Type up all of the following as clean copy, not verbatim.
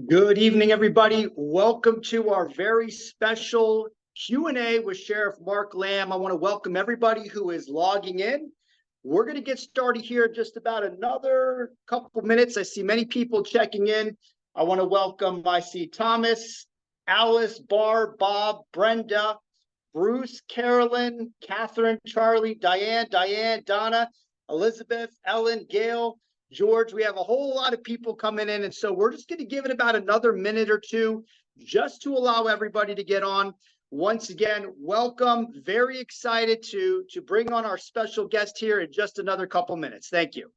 Good evening, everybody. Welcome to our very special Q&A with Sheriff Mark Lamb. I want to welcome everybody who is logging in. We're going to get started here in just about another couple minutes. I see many people checking in. I want to welcome, I see Thomas, Alice, Barb, Bob, Brenda, Bruce, Carolyn, Catherine, Charlie, Diane, Donna, Elizabeth, Ellen, Gail, George. We have a whole lot of people coming in, and so we're just going to give it about another minute or two just to allow everybody to get on. Once again, welcome. Very excited to bring on our special guest here in just another couple minutes. Thank you.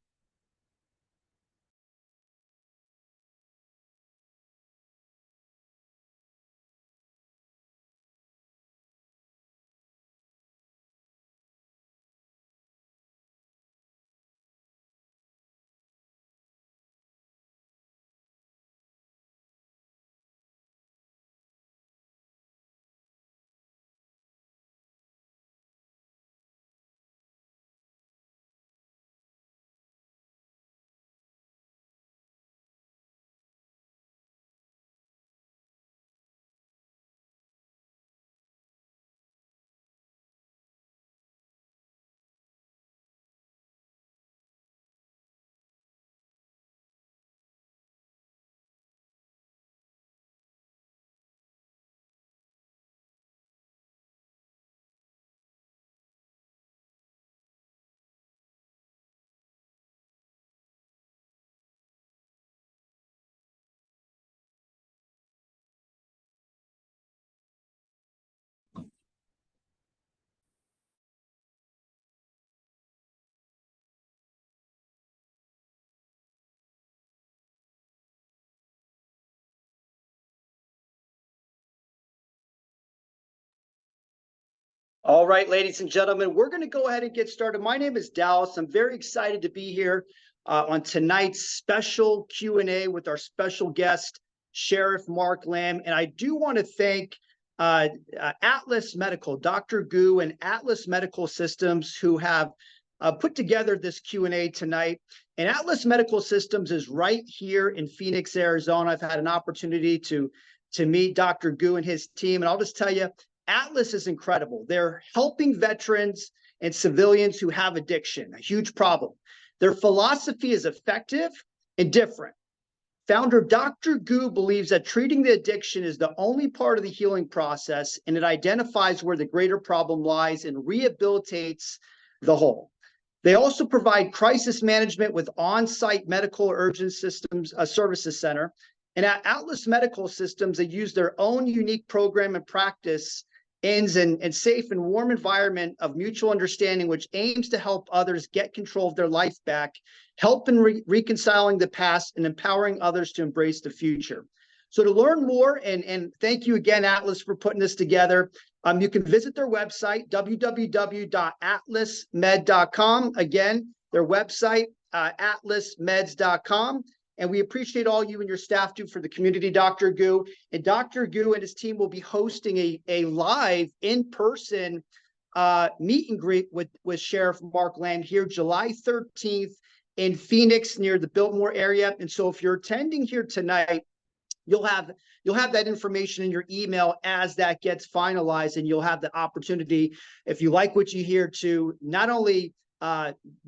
All right, ladies and gentlemen, we're going to go ahead and get started. My name is Dallas. I'm very excited to be here on tonight's special Q&A with our special guest, Sheriff Mark Lamb. And I do want to thank Atlas Medical, Dr. Gu and Atlas Medical Systems, who have put together this Q&A tonight. And Atlas Medical Systems is right here in Phoenix, Arizona. I've had an opportunity to meet Dr. Gu and his team. And I'll just tell you, Atlas is incredible. They're helping veterans and civilians who have addiction, a huge problem. Their philosophy is effective and different. Founder Dr. Gu believes that treating the addiction is the only part of the healing process, and it identifies where the greater problem lies and rehabilitates the whole. They also provide crisis management with on-site medical urgent systems, a services center. And at Atlas Medical Systems, they use their own unique program and practice ends in safe and warm environment of mutual understanding, which aims to help others get control of their life back, help in reconciling the past, and empowering others to embrace the future. So to learn more, and thank you again, Atlas, for putting this together, you can visit their website, www.atlasmed.com. Again, their website, atlasmeds.com. And we appreciate all you and your staff do for the community, Dr. Gu. And Dr. Gu and his team will be hosting a live in-person meet and greet with Sheriff Mark Lamb here July 13th in Phoenix near the Biltmore area. And so if you're attending here tonight, you'll have that information in your email as that gets finalized, and you'll have the opportunity, if you like what you hear, to not only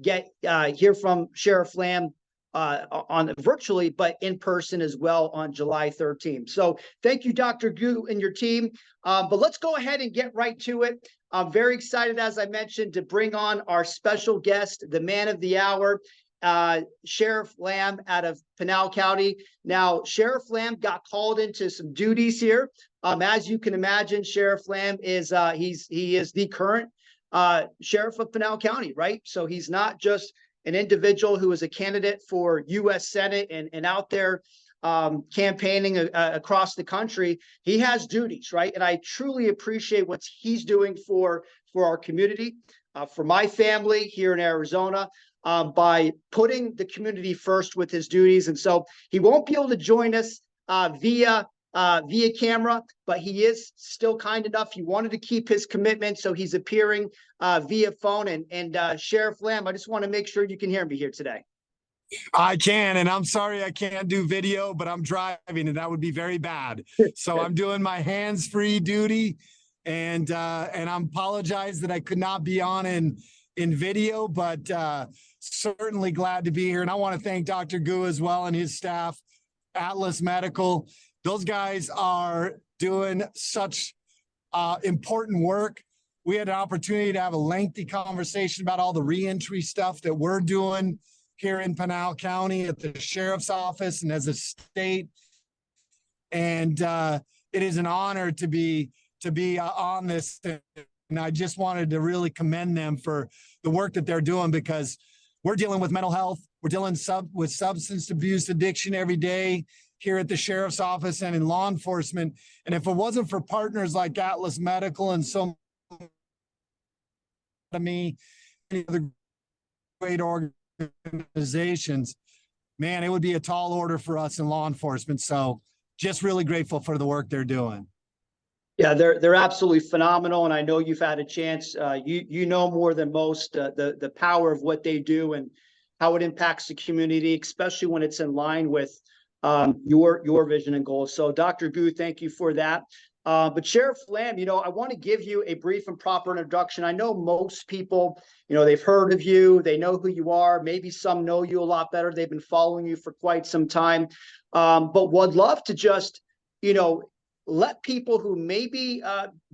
hear from Sheriff Lamb on virtually, but in person as well on July 13th. So thank you, Dr. Gu and your team. But let's go ahead and get right to it. I'm very excited, as I mentioned, to bring on our special guest, the man of the hour, Sheriff Lamb out of Pinal County. Now, Sheriff Lamb got called into some duties here. As you can imagine, Sheriff Lamb is he is the current sheriff of Pinal County, right? So he's not just an individual who is a candidate for U.S. Senate and out there campaigning across the country. He has duties, right? And I truly appreciate what he's doing for our community, for my family here in Arizona, by putting the community first with his duties. And so he won't be able to join us via camera, but he is still kind enough. He wanted to keep his commitment, so he's appearing via phone. And Sheriff Lamb, I just want to make sure you can hear me here today. I can, and I'm sorry I can't do video, but I'm driving, and that would be very bad. So I'm doing my hands-free duty, and I'm apologize that I could not be on in video, but certainly glad to be here. And I want to thank Dr. Gu as well and his staff, Atlas Medical. Those guys are doing such important work. We had an opportunity to have a lengthy conversation about all the reentry stuff that we're doing here in Pinal County at the sheriff's office and as a state. And it is an honor to be on this. And I just wanted to really commend them for the work that they're doing, because we're dealing with mental health. We're dealing with substance abuse addiction every day here at the sheriff's office and in law enforcement. And if it wasn't for partners like Atlas Medical and so many other great organizations, man, it would be a tall order for us in law enforcement. So just really grateful for the work they're doing. Yeah, they're absolutely phenomenal, and I know you've had a chance. You know more than most the power of what they do and how it impacts the community, especially when it's in line with your vision and goals. So, Dr. Gu, thank you for that. But Sheriff Lamb, I want to give you a brief and proper introduction. I know most people, they've heard of you, they know who you are. Maybe some know you a lot better. They've been following you for quite some time. But would love to just, let people who maybe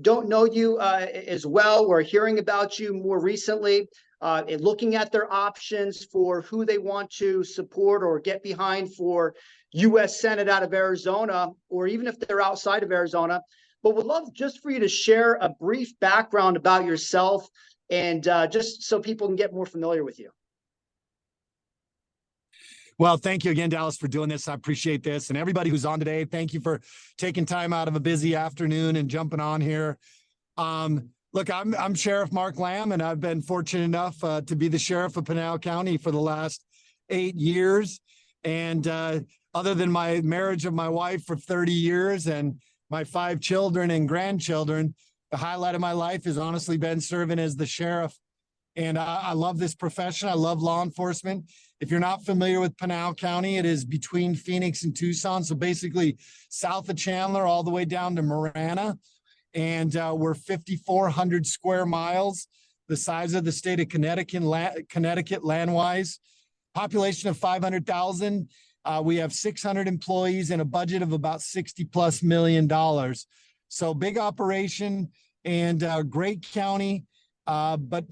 don't know you as well, or hearing about you more recently, and looking at their options for who they want to support or get behind for U.S. Senate out of Arizona, or even if they're outside of Arizona. But would love just for you to share a brief background about yourself, and just so people can get more familiar with you. Well, thank you again, Dallas, for doing this. I appreciate this. And everybody who's on today, thank you for taking time out of a busy afternoon and jumping on here. Look, I'm Sheriff Mark Lamb, and I've been fortunate enough to be the sheriff of Pinal County for the last 8 years. And other than my marriage of my wife for 30 years and my 5 children and grandchildren, the highlight of my life has honestly been serving as the sheriff. And I love this profession. I love law enforcement. If you're not familiar with Pinal County, it is between Phoenix and Tucson. So basically south of Chandler all the way down to Marana. And we're 5,400 square miles, the size of the state of Connecticut land-wise. Population of 500,000. We have 600 employees and a budget of about $60+ million. So big operation and great county. But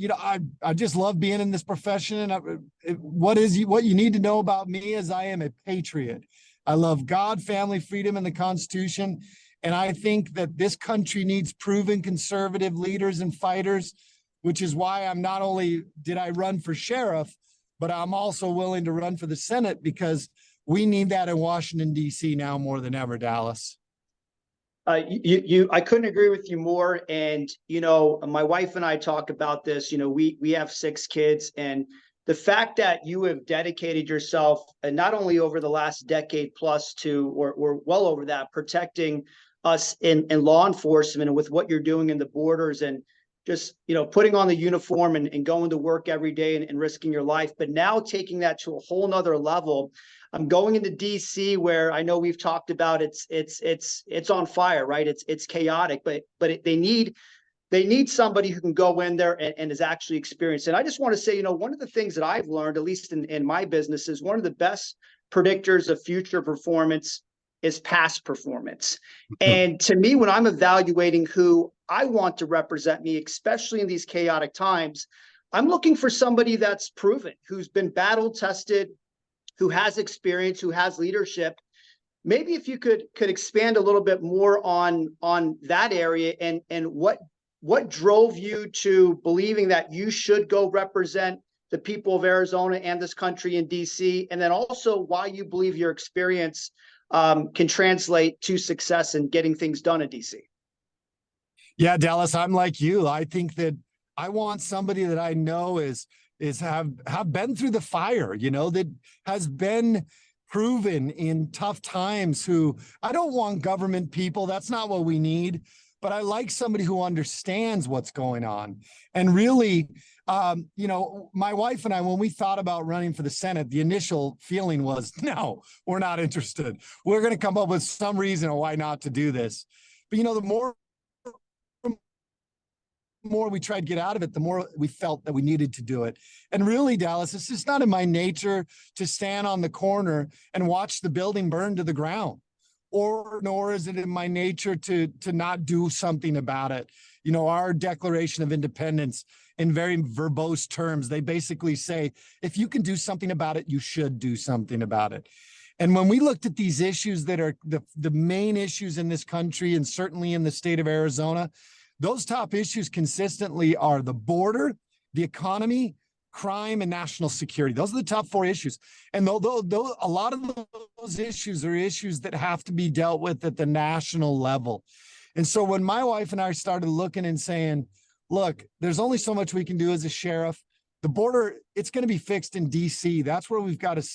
I just love being in this profession. And what you need to know about me is I am a patriot. I love God, family, freedom, and the Constitution. And I think that this country needs proven conservative leaders and fighters, which is why I'm not only did I run for sheriff, but I'm also willing to run for the Senate, because we need that in Washington, D.C. now more than ever, Dallas. I couldn't agree with you more. And, my wife and I talk about this, we have 6 kids, and the fact that you have dedicated yourself, and not only over the last decade plus to, or well over that, protecting us in law enforcement, and with what you're doing in the borders, and just, putting on the uniform and going to work every day and risking your life, but now taking that to a whole nother level. I'm going into DC, where I know we've talked about it's on fire, right? It's chaotic, but they need somebody who can go in there and is actually experienced. And I just want to say, one of the things that I've learned, at least in my business, is one of the best predictors of future performance is past performance. And to me, when I'm evaluating who I want to represent me, especially in these chaotic times, I'm looking for somebody that's proven, who's been battle tested, who has experience, who has leadership. Maybe if you could expand a little bit more on that area, and what drove you to believing that you should go represent the people of Arizona and this country in DC, and then also why you believe your experience can translate to success in getting things done in DC. Yeah, Dallas, I'm like you. I think that I want somebody that I know have been through the fire, that has been proven in tough times. Who, I don't want government people. That's not what we need. But I like somebody who understands what's going on. And really, You know, my wife and I, when we thought about running for the Senate, the initial feeling was, no, we're not interested. We're going to come up with some reason why not to do this. But, you know, the more we tried to get out of it, the more we felt that we needed to do it. And really, Dallas, it's just not in my nature to stand on the corner and watch the building burn to the ground. Or nor is it in my nature to not do something about it. You know, our Declaration of Independence, in very verbose terms, they basically say, if you can do something about it, you should do something about it. And when we looked at these issues that are the main issues in this country, and certainly in the state of Arizona, those top issues consistently are the border, the economy, crime, and national security. Those are the top four issues. And though a lot of those issues are issues that have to be dealt with at the national level. And so when my wife and I started looking and saying, look, there's only so much we can do as a sheriff. The border, it's going to be fixed in DC. That's where we've got to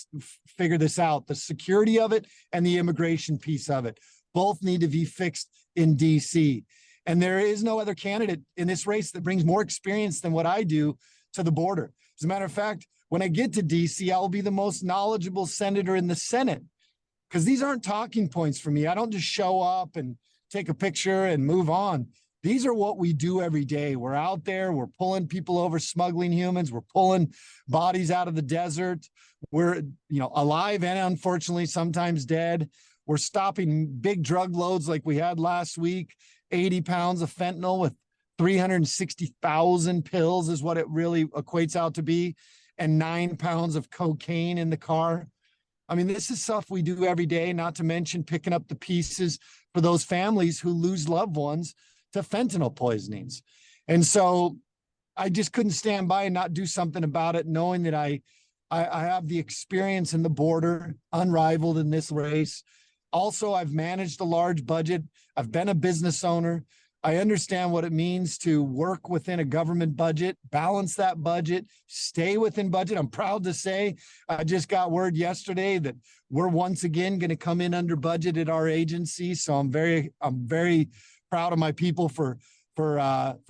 figure this out. The security of it and the immigration piece of it both need to be fixed in DC. And there is no other candidate in this race that brings more experience than what I do to the border. As a matter of fact, when I get to DC, I will be the most knowledgeable senator in the Senate, because these aren't talking points for me. I don't just show up and take a picture and move on. These are what we do every day. We're out there, we're pulling people over, smuggling humans, we're pulling bodies out of the desert. We're, you know, alive and unfortunately sometimes dead. We're stopping big drug loads like we had last week, 80 pounds of fentanyl with 360,000 pills is what it really equates out to be, and 9 pounds of cocaine in the car. I mean, this is stuff we do every day, not to mention picking up the pieces for those families who lose loved ones to fentanyl poisonings. And so I just couldn't stand by and not do something about it, knowing that I have the experience in the border, unrivaled in this race. Also, I've managed a large budget. I've been a business owner. I understand what it means to work within a government budget, balance that budget, stay within budget. I'm proud to say I just got word yesterday that we're once again going to come in under budget at our agency. So I'm very proud of my people for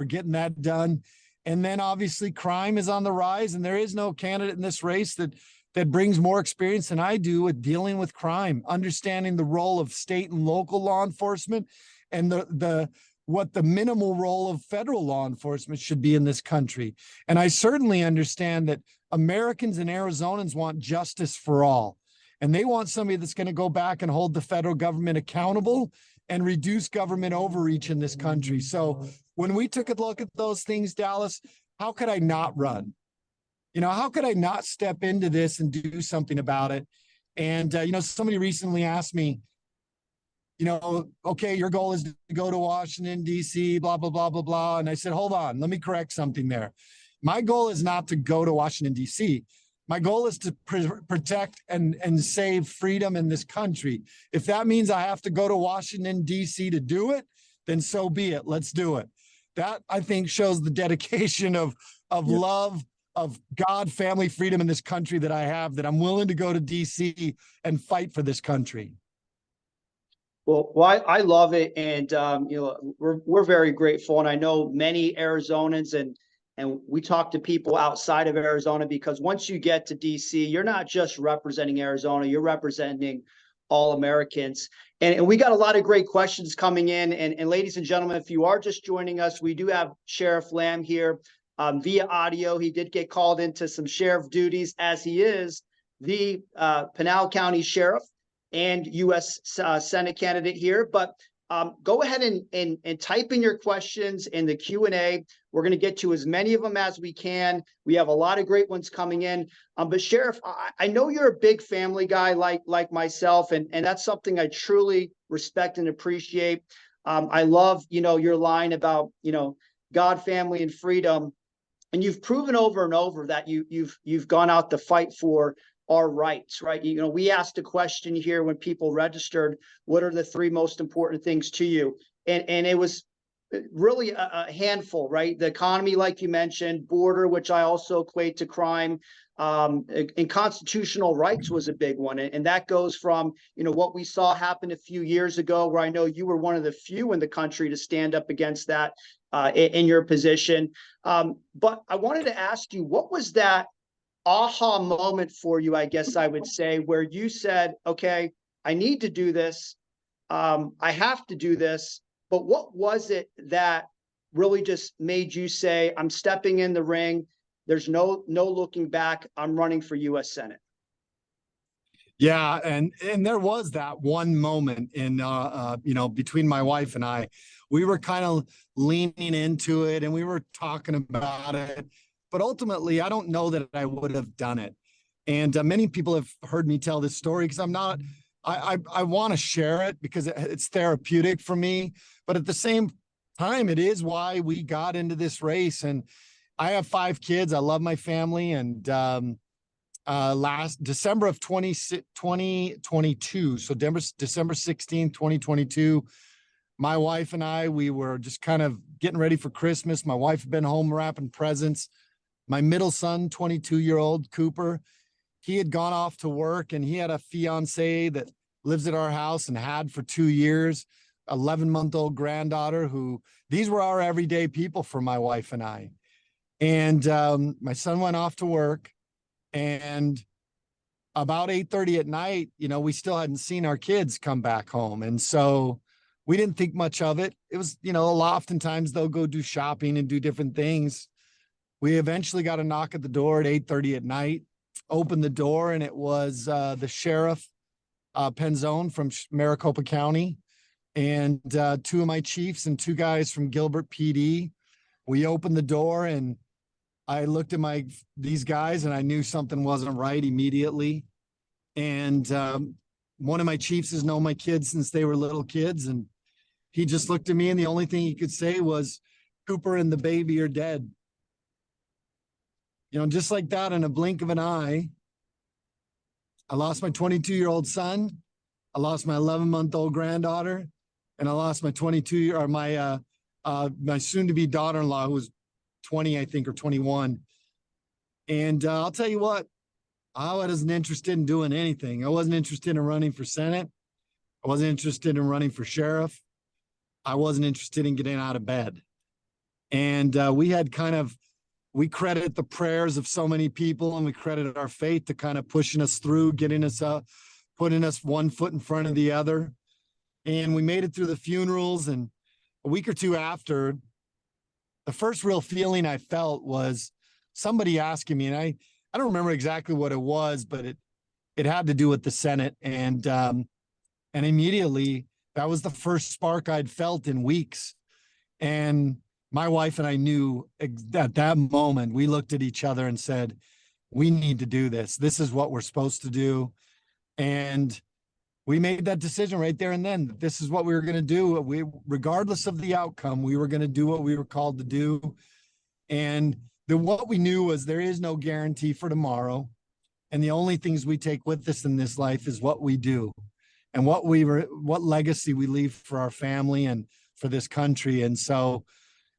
getting that done. And then obviously crime is on the rise, and there is no candidate in this race that brings more experience than I do with dealing with crime, understanding the role of state and local law enforcement, and what the minimal role of federal law enforcement should be in this country. And I certainly understand that Americans and Arizonans want justice for all. And they want somebody that's going to go back and hold the federal government accountable and reduce government overreach in this country. So when we took a look at those things, Dallas, how could I not run? You know, how could I not step into this and do something about it? And, you know, somebody recently asked me, you know, okay, your goal is to go to Washington, D.C., blah, blah, blah, blah, blah. And I said, hold on, let me correct something there. My goal is not to go to Washington, D.C. My goal is to protect and save freedom in this country. If that means I have to go to Washington, D.C. to do it, then so be it. Let's do it. That, I think, shows the dedication of love, of God, family, freedom in this country that I have, that I'm willing to go to D.C. and fight for this country. Well, I love it, and you know, we're very grateful, and I know many Arizonans, and we talk to people outside of Arizona, because once you get to DC, you're not just representing Arizona, you're representing all Americans. And we got a lot of great questions coming in. And ladies and gentlemen, if you are just joining us, we do have Sheriff Lamb here via audio. He did get called into some sheriff duties, as he is the Pinal County Sheriff and U.S. Senate candidate here. But go ahead and type in your questions in the Q&A. We're going to get to as many of them as we can. We have a lot of great ones coming in. But Sheriff, I know you're a big family guy like myself, and that's something I truly respect and appreciate. I love, you know, your line about, you know, God, family, and freedom. And you've proven over and over that you've gone out to fight for our rights, right? You know, we asked a question here when people registered, what are the 3 most important things to you? And it was really a handful, right? The economy, like you mentioned, border, which I also equate to crime, and constitutional rights was a big one. And that goes from, you know, what we saw happen a few years ago, where I know you were one of the few in the country to stand up against that, in your position. But I wanted to ask you, what was that aha moment for you, I guess I would say, where you said, okay, I need to do this. I have to do this. But what was it that really just made you say, I'm stepping in the ring. There's no looking back. I'm running for U.S. Senate. Yeah, and there was that one moment in between my wife and I. We were kind of leaning into it and we were talking about it, but ultimately I don't know that I would have done it. And many people have heard me tell this story because I want to share it because it's therapeutic for me, but at the same time it is why we got into this race. And I have 5 kids. I love my family, and last December of 2022. So December 16th, 2022, my wife and I, we were just kind of getting ready for Christmas. My wife had been home wrapping presents. My middle son, 22-year-old Cooper, he had gone off to work and he had a fiance that lives at our house and had for 2 years, 11-month-old granddaughter who, these were our everyday people for my wife and I. And my son went off to work. And about 8:30 at night, we still hadn't seen our kids come back home. And so we didn't think much of it. It was, oftentimes they'll go do shopping and do different things. We eventually got a knock at the door at 8:30 at night, opened the door, and it was the sheriff, Penzone from Maricopa County, and 2 of my chiefs and 2 guys from Gilbert PD. We opened the door and I looked at these guys and I knew something wasn't right immediately. And one of my chiefs has known my kids since they were little kids. And he just looked at me and the only thing he could say was, Cooper and the baby are dead. Just like that, in a blink of an eye, I lost my 22-year-old son. I lost my 11-month-old granddaughter, and I lost my my soon-to-be daughter-in-law, who was 20, I think, or 21. And I'll tell you what, I wasn't interested in doing anything. I wasn't interested in running for Senate. I wasn't interested in running for sheriff. I wasn't interested in getting out of bed. And we credit the prayers of so many people, and we credit our faith to kind of pushing us through, getting us up, putting us one foot in front of the other. And we made it through the funerals. And a week or 2 after, the first real feeling I felt was somebody asking me, and I don't remember exactly what it was, but it had to do with the Senate. And immediately that was the first spark I'd felt in weeks. And my wife and I knew at that moment, we looked at each other and said, we need to do this. This is what we're supposed to do. And we made that decision right there and then. This is what we were going to do. Regardless of the outcome, we were going to do what we were called to do. And what we knew was there is no guarantee for tomorrow. And the only things we take with us in this life is what we do and what legacy we leave for our family and for this country. And so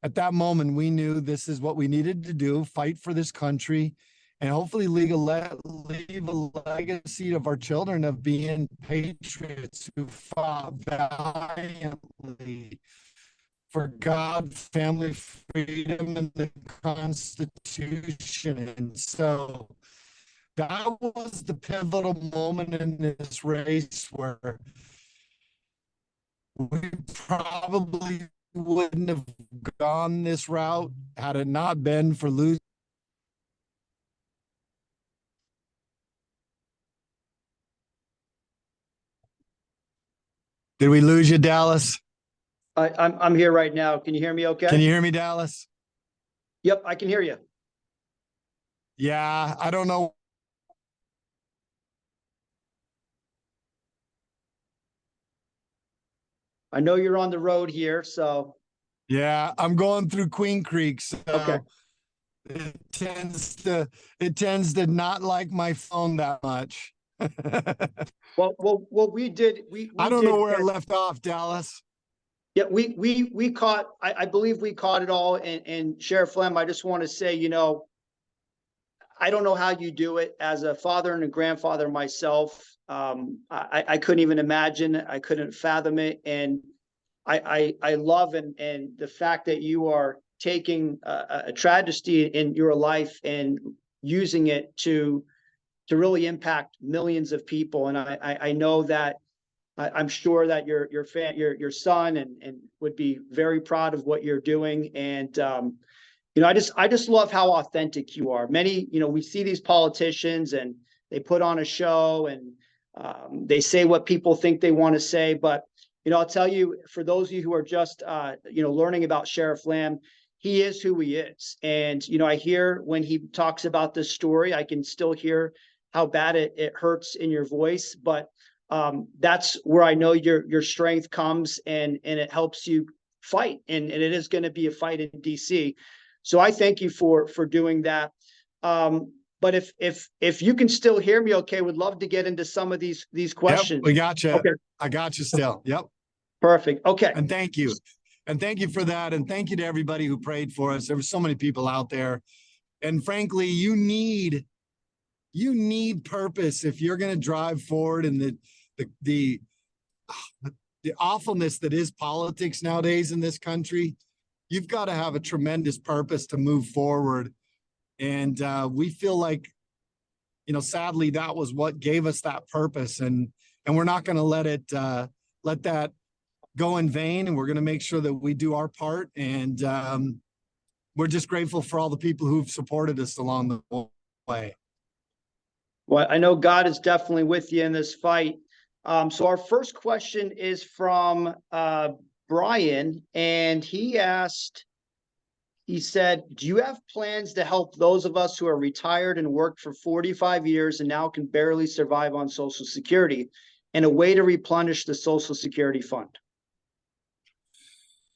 at that moment, we knew this is what we needed to do, fight for this country, and hopefully leave a legacy of our children of being patriots who fought valiantly for God, family, freedom, and the Constitution. And so that was the pivotal moment in this race where we probably wouldn't have gone this route had it not been for losing. Did we lose you, Dallas? I'm here right now. Can you hear me okay? Can you hear me, Dallas? Yep, I can hear you. Yeah, I don't know. I know you're on the road here, so. Yeah, I'm going through Queen Creek, so Okay. it tends to not like my phone that much. Well, we did. I don't know where it left off, Dallas. Yeah, we caught. I believe we caught it all. And Sheriff Flem, I just want to say, I don't know how you do it. As a father and a grandfather myself, I couldn't even imagine. I couldn't fathom it. And I love and the fact that you are taking a tragedy in your life and using it to really impact millions of people. And I know that I'm sure that your son and would be very proud of what you're doing. And I just love how authentic you are. Many, we see these politicians and they put on a show and they say what people think they want to say. But, I'll tell you, for those of you who are just, learning about Sheriff Lamb, he is who he is. And, I hear when he talks about this story, I can still hear how bad it hurts in your voice. But that's where I know your strength comes and it helps you fight. And it is going to be a fight in DC. So I thank you for doing that. But if you can still hear me, okay, would love to get into some of these questions. Yep, we got you. Okay. I got you still. Yep. Perfect. Okay. And thank you. And thank you for that. And thank you to everybody who prayed for us. There were so many people out there. And frankly, you need purpose if you're going to drive forward in the awfulness that is politics nowadays in this country. You've got to have a tremendous purpose to move forward. And we feel like, sadly, that was what gave us that purpose. And we're not going to let that go in vain. And we're going to make sure that we do our part. And we're just grateful for all the people who've supported us along the way. Well, I know God is definitely with you in this fight. So our first question is from Brian, and he said, do you have plans to help those of us who are retired and worked for 45 years and now can barely survive on Social Security, and a way to replenish the Social Security fund?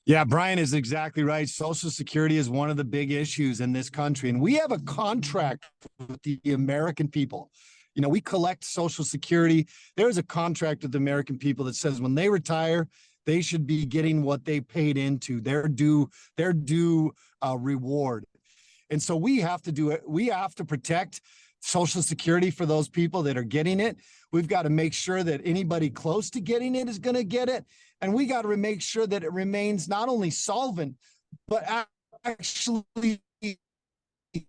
Yeah, Brian is exactly right. Social Security is one of the big issues in this country. And we have a contract with the American people. We collect Social Security. There's a contract with the American people that says when they retire, they should be getting what they paid into, their due reward. And so we have to do it. We have to protect Social Security for those people that are getting it. We've got to make sure that anybody close to getting it is going to get it. And we got to make sure that it remains not only solvent, but actually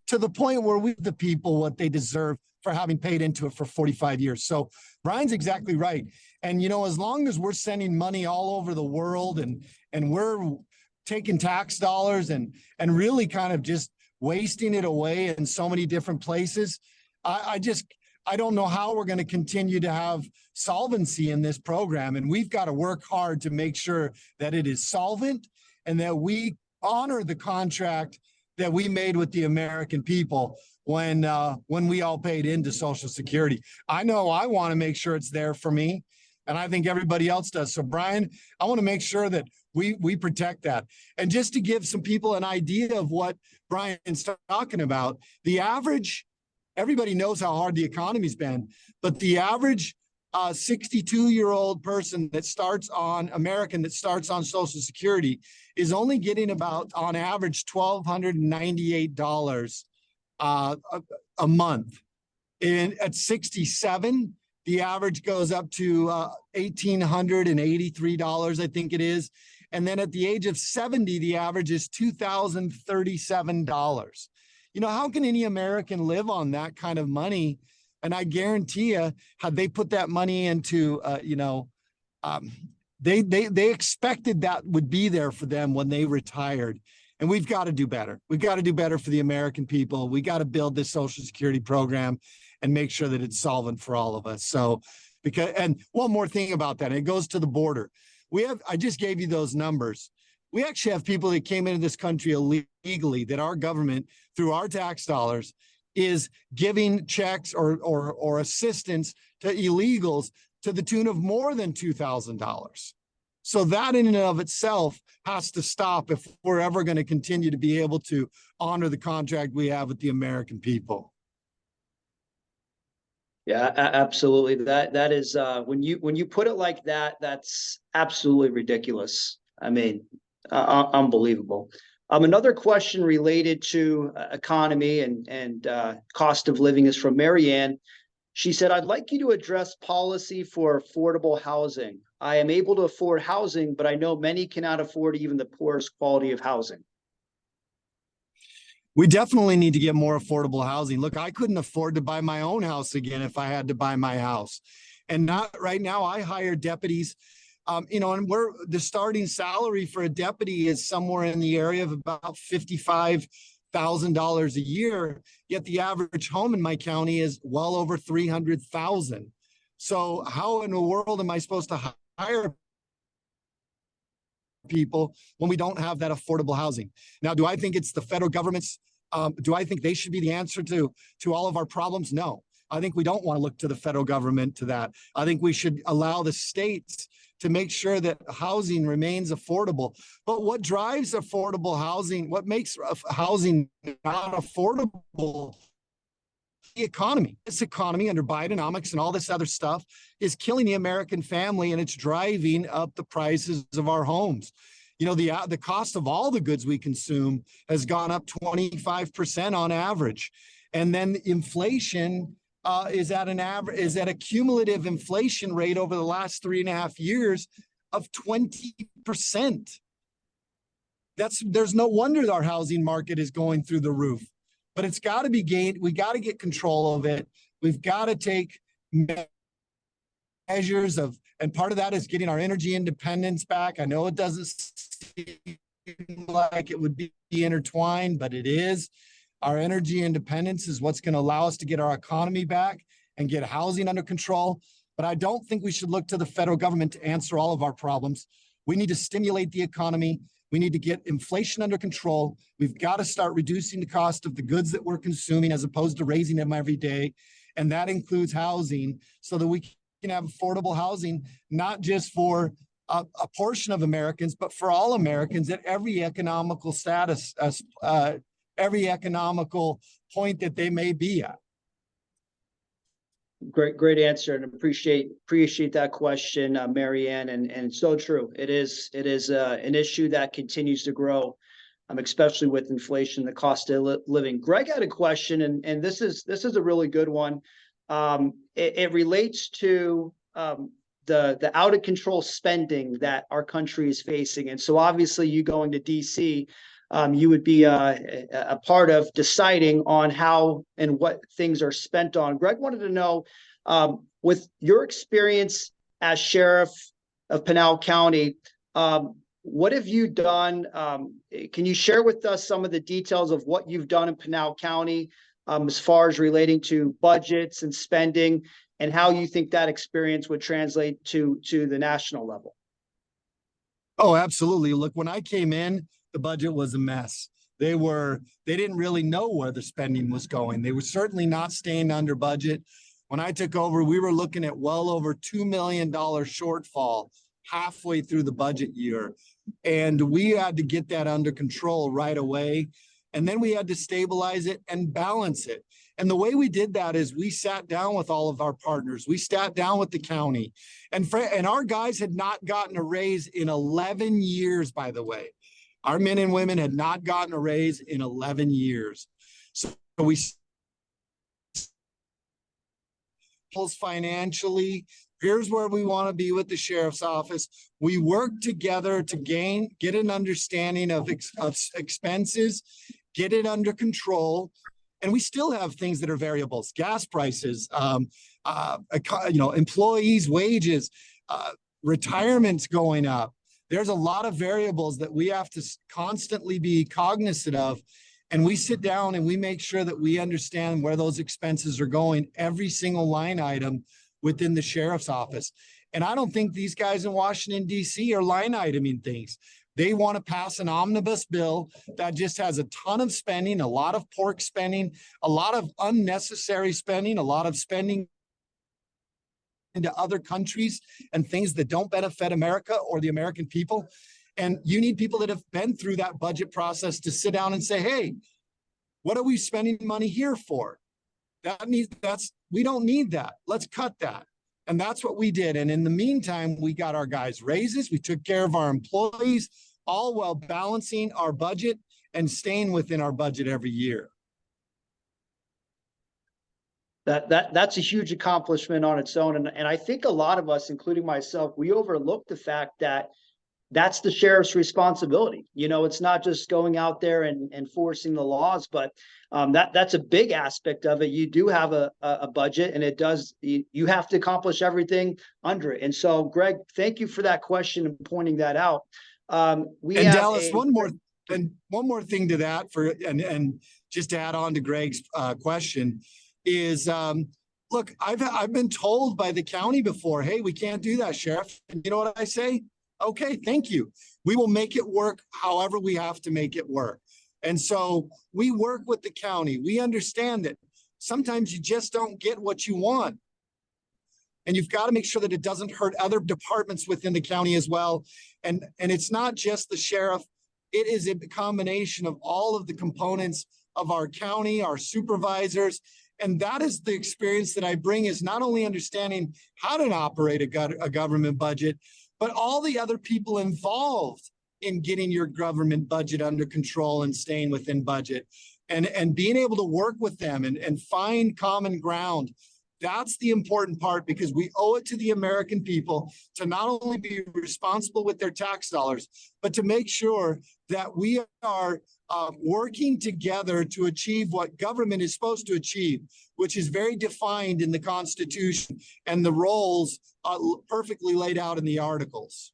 to the point where we give the people what they deserve for having paid into it for 45 years. So Brian's exactly right. And, as long as we're sending money all over the world and we're taking tax dollars and really kind of just wasting it away in so many different places, I don't know how we're going to continue to have solvency in this program. And we've got to work hard to make sure that it is solvent and that we honor the contract that we made with the American people when we all paid into Social Security. I know I want to make sure it's there for me, and I think everybody else does. So Brian, I want to make sure that we protect that. And just to give some people an idea of what Brian's talking about, the average, everybody knows how hard the economy's been, but the average 62-year-old person that starts on Social Security is only getting about, on average, $1,298 a month. And at 67, the average goes up to $1,883, I think it is. And then at the age of 70, the average is $2,037. How can any American live on that kind of money? And I guarantee you, had they put that money into, they expected that would be there for them when they retired. And we've got to do better. We've got to do better for the American people. We got to build this Social Security program and make sure that it's solvent for all of us. So, and one more thing about that, and it goes to the border. I just gave you those numbers. We actually have people that came into this country illegally that our government, through our tax dollars, is giving checks or assistance to illegals to the tune of more than $2,000. So that in and of itself has to stop if we're ever going to continue to be able to honor the contract we have with the American people. Yeah, absolutely. That is when you put it like that, that's absolutely ridiculous. I mean, unbelievable. Another question related to economy and cost of living is from Marianne. She said, I'd like you to address policy for affordable housing. I am able to afford housing, but I know many cannot afford even the poorest quality of housing. We definitely need to get more affordable housing. Look, I couldn't afford to buy my own house again if I had to buy my house. And not right now, I hire deputies, and the starting salary for a deputy is somewhere in the area of about $55,000 a year. Yet the average home in my county is well over 300,000. So how in the world am I supposed to hire people when we don't have that affordable housing? Now, do I think it's the federal government's? Do I think they should be the answer to all of our problems? No. I think we don't want to look to the federal government to that. I think we should allow the states to make sure that housing remains affordable. But what drives affordable housing, what makes housing not affordable? The economy. This economy under Bidenomics and all this other stuff is killing the American family, and it's driving up the prices of our homes. The cost of all the goods we consume has gone up 25% on average. And then inflation is at a cumulative inflation rate over the last 3.5 years of 20%. There's no wonder our housing market is going through the roof, but it's got to be gained. We got to get control of it. We've got to take measures and part of that is getting our energy independence back. I know it doesn't seem like it would be intertwined, but it is. Our energy independence is what's going to allow us to get our economy back and get housing under control. But I don't think we should look to the federal government to answer all of our problems. We need to stimulate the economy. We need to get inflation under control. We've got to start reducing the cost of the goods that we're consuming as opposed to raising them every day. And that includes housing so that we can have affordable housing, not just for a portion of Americans, but for all Americans at every economical status, every economical point that they may be at. Great answer, and appreciate that question, Mary Ann, and so true. It is an issue that continues to grow, especially with inflation, the cost of living. Greg had a question, and this is a really good one. It relates to the out of control spending that our country is facing, and so obviously you going to DC. You would be a part of deciding on how and what things are spent on. Greg wanted to know, with your experience as sheriff of Pinal County, what have you done? Can you share with us some of the details of what you've done in Pinal County as far as relating to budgets and spending, and how you think that experience would translate to the national level? Oh, absolutely. Look, when I came in, the budget was a mess. They didn't really know where the spending was going. They were certainly not staying under budget. When I took over, we were looking at well over $2 million shortfall halfway through the budget year. And we had to get that under control right away. And then we had to stabilize it and balance it. And the way we did that is we sat down with all of our partners. We sat down with the county, and our guys had not gotten a raise in 11 years, by the way. Our men and women had not gotten a raise in 11 years. So we financially, here's where we want to be with the sheriff's office. We work together to get an understanding of expenses, get it under control. And we still have things that are variables: gas prices, employees' wages, retirement's going up. There's a lot of variables that we have to constantly be cognizant of. And we sit down and we make sure that we understand where those expenses are going, every single line item within the sheriff's office. And I don't think these guys in Washington, D.C. are line iteming things. They want to pass an omnibus bill that just has a ton of spending, a lot of pork spending, a lot of unnecessary spending, a lot of spending into other countries and things that don't benefit America or the American people. And you need people that have been through that budget process to sit down and say, hey, what are we spending money here for? We don't need that. Let's cut that. And that's what we did. And in the meantime, we got our guys raises. We took care of our employees, all while balancing our budget and staying within our budget every year. That's a huge accomplishment on its own. And I think a lot of us, including myself, we overlook the fact that that's the sheriff's responsibility. You know, it's not just going out there and enforcing the laws, but that's a big aspect of it. You do have a budget, and it does, you have to accomplish everything under it. And so, Greg, thank you for that question and pointing that out. We And have Dallas, one more thing to that and just to add on to Greg's question is, look, I've been told by the county before, hey, we can't do that, Sheriff. And you know what I say? Okay, thank you. We will make it work however we have to make it work. And so we work with the county. We understand that sometimes you just don't get what you want. And you've got to make sure that it doesn't hurt other departments within the county as well. And it's not just the sheriff. It is a combination of all of the components of our county, our supervisors. And that is the experience that I bring, is not only understanding how to operate a government budget, but all the other people involved in getting your government budget under control and staying within budget, and being able to work with them and find common ground. That's the important part, because we owe it to the American people to not only be responsible with their tax dollars, but to make sure that we are working together to achieve what government is supposed to achieve, which is very defined in the Constitution, and the roles perfectly laid out in the articles.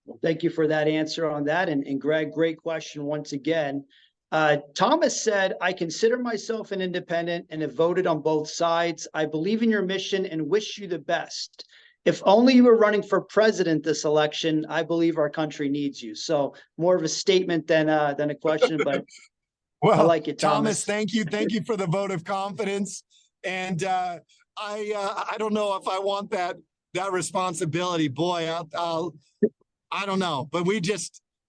Well, thank you for that answer on that. And Greg, great question once again. Thomas said, I consider myself an independent and have voted on both sides. I believe in your mission and wish you the best. If only you were running for president this election, I believe our country needs you. So more of a statement than a question, but well, I like it, Thomas. Thank you. Thank you for the vote of confidence. And I don't know if I want that responsibility. Boy, I don't know, but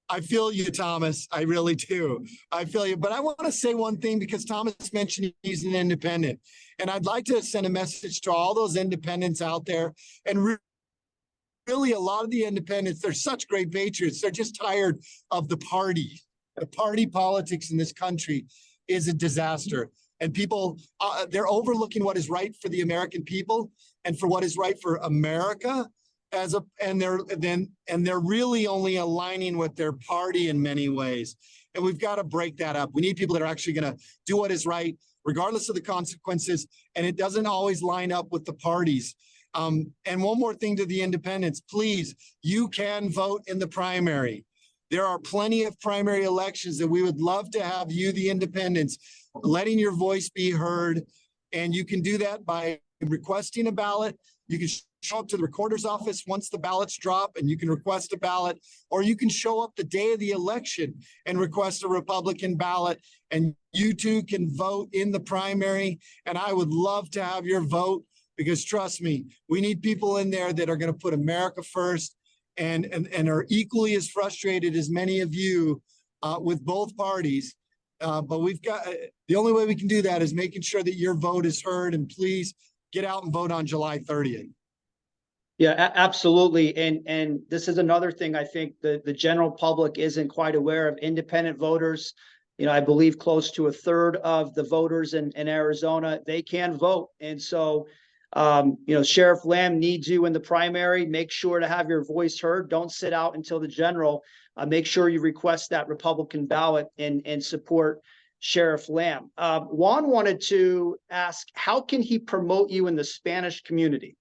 I feel you, Thomas. I really do. I feel you. But I want to say one thing, because Thomas mentioned he's an independent. And I'd like to send a message to all those independents out there. And really, a lot of the independents, they're such great patriots. They're just tired of the party. The party politics in this country is a disaster. And people, they're overlooking what is right for the American people and for what is right for America. And they're really only aligning with their party in many ways. And we've got to break that up. We need people that are actually going to do what is right, regardless of the consequences. And it doesn't always line up with the parties. And one more thing to the independents, please, you can vote in the primary. There are plenty of primary elections that we would love to have you, the independents, letting your voice be heard. And you can do that by requesting a ballot. You can show up to the recorder's office once the ballots drop and you can request a ballot, or you can show up the day of the election and request a Republican ballot, and you too can vote in the primary. And I would love to have your vote, because trust me, we need people in there that are going to put America first and are equally as frustrated as many of you with both parties. But we've got, the only way we can do that is making sure that your vote is heard. And please get out and vote on July 30th. Yeah, absolutely. And this is another thing I think the general public isn't quite aware of. Independent voters, you know, I believe close to a third of the voters in Arizona, they can vote. And so, you know, Sheriff Lamb needs you in the primary. Make sure to have your voice heard. Don't sit out until the general. Make sure you request that Republican ballot and support Sheriff Lamb. Juan wanted to ask, how can he promote you in the Spanish community?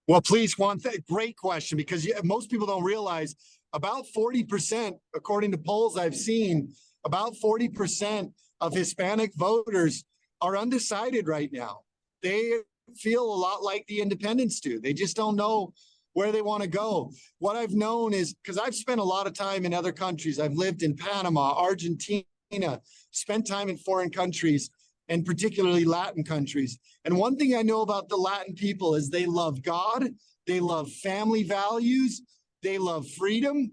Well, please, Juan, great question, because most people don't realize about 40%, according to polls I've seen, about 40% of Hispanic voters are undecided right now. They feel a lot like the independents do. They just don't know where they want to go. What I've known is, because I've spent a lot of time in other countries. I've lived in Panama, Argentina, spent time in foreign countries, and particularly Latin countries. And one thing I know about the Latin people is they love God, they love family values, they love freedom,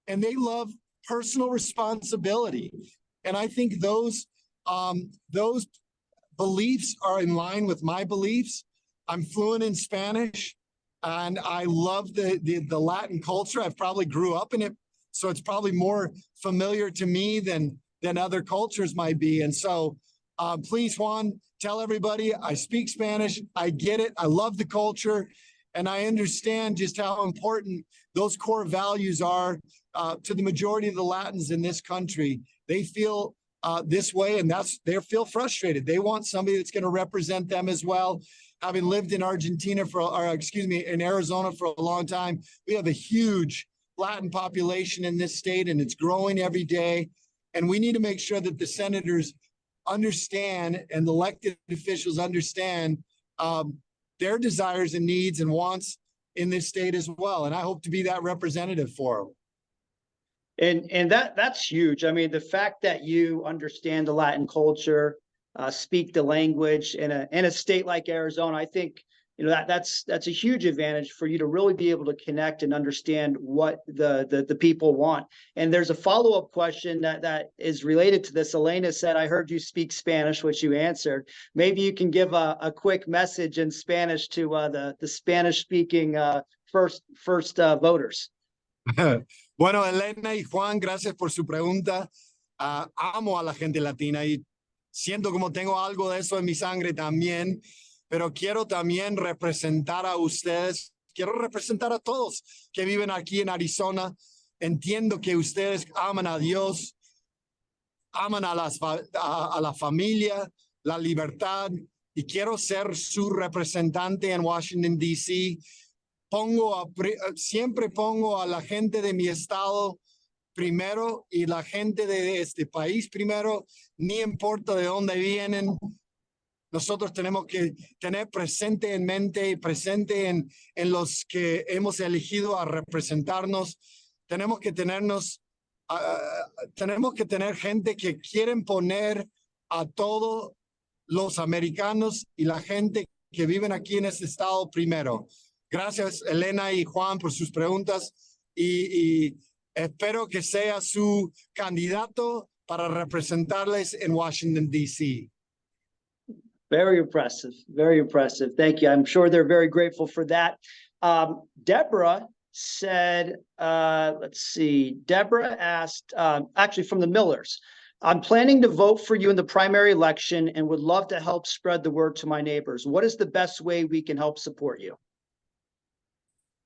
and they love personal responsibility. And I think those beliefs are in line with my beliefs. I'm fluent in Spanish, and I love the Latin culture. I've probably grew up in it, so it's probably more familiar to me than than other cultures might be. And so please, Juan, tell everybody I speak Spanish. I get it. I love the culture. And I understand just how important those core values are to the majority of the Latins in this country. They feel this way, and they feel frustrated. They want somebody that's going to represent them as well. Having lived in in Arizona for a long time, we have a huge Latin population in this state, and it's growing every day. And we need to make sure that the senators understand and the elected officials understand their desires and needs and wants in this state as well. And I hope to be that representative for them. And that's huge. I mean, the fact that you understand the Latin culture, speak the language in a state like Arizona, I think, that's a huge advantage for you to really be able to connect and understand what the people want. And there's a follow-up question that is related to this. Elena said, I heard you speak Spanish, which you answered. Maybe you can give a quick message in Spanish to the Spanish-speaking first voters. Bueno, Elena y Juan, gracias por su pregunta. Amo a la gente latina y siento como tengo algo de eso en mi sangre también, pero quiero también representar a ustedes, quiero representar a todos que viven aquí en Arizona. Entiendo que ustedes aman a Dios, aman a la familia, la libertad, y quiero ser su representante en Washington, D.C. Siempre pongo a la gente de mi estado primero y la gente de este país primero, ni importa de dónde vienen. Nosotros tenemos que tener presente en mente y presente en los que hemos elegido a representarnos. Tenemos que tener gente que quieren poner a todos los americanos y la gente que viven aquí en este estado primero. Gracias, Elena y Juan, por sus preguntas y espero que sea su candidato para representarles en Washington, D.C. Very impressive. Very impressive. Thank you. I'm sure they're very grateful for that. Deborah said, let's see. Deborah asked, actually from the Millers, I'm planning to vote for you in the primary election and would love to help spread the word to my neighbors. What is the best way we can help support you?